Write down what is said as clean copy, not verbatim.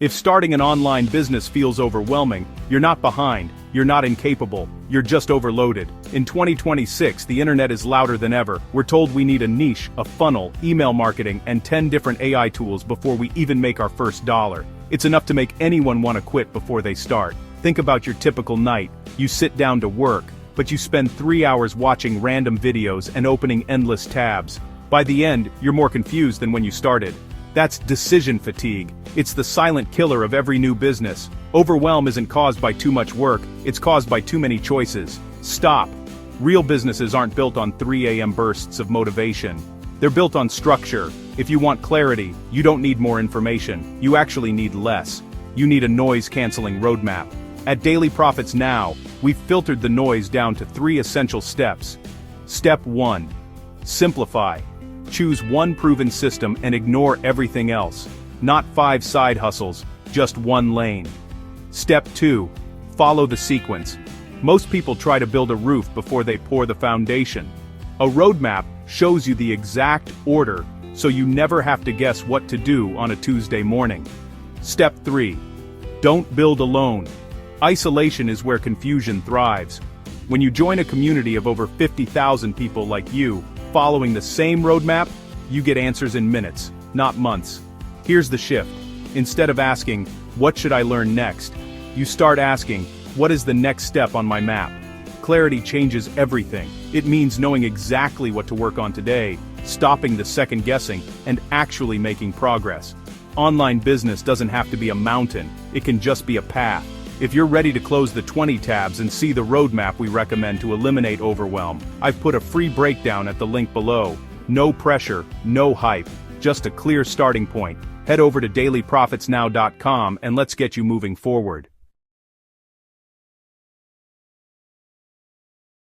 If starting an online business feels overwhelming, you're not behind, you're not incapable, you're just overloaded. In 2026, the internet is louder than ever. We're told we need a niche, a funnel, email marketing, and 10 different AI tools before we even make our first dollar. It's enough to make anyone want to quit before they start. Think about your typical night. You sit down to work, but you spend 3 hours watching random videos and opening endless tabs. By the end, you're more confused than when you started. That's decision fatigue. It's the silent killer of every new business. Overwhelm isn't caused by too much work, it's caused by too many choices. Stop. Real businesses aren't built on 3 a.m. bursts of motivation. They're built on structure. If you want clarity, you don't need more information. You actually need less. You need a noise-canceling roadmap. At Daily Profits Now, we've filtered the noise down to 3 essential steps. Step 1. Simplify. Choose one proven system and ignore everything else. Not 5 side hustles, just one lane. Step 2. Follow the sequence. Most people try to build a roof before they pour the foundation. A roadmap shows you the exact order, so you never have to guess what to do on a Tuesday morning. Step 3. Don't build alone. Isolation is where confusion thrives. When you join a community of over 50,000 people like you, following the same roadmap, you get answers in minutes, not months. Here's the shift. Instead of asking, what should I learn next? You start asking, what is the next step on my map? Clarity changes everything. It means knowing exactly what to work on today, stopping the second guessing, and actually making progress. Online business doesn't have to be a mountain, it can just be a path. If you're ready to close the 20 tabs and see the roadmap we recommend to eliminate overwhelm, I've put a free breakdown at the link below. No pressure, no hype, just a clear starting point. Head over to dailyprofitsnow.com and let's get you moving forward.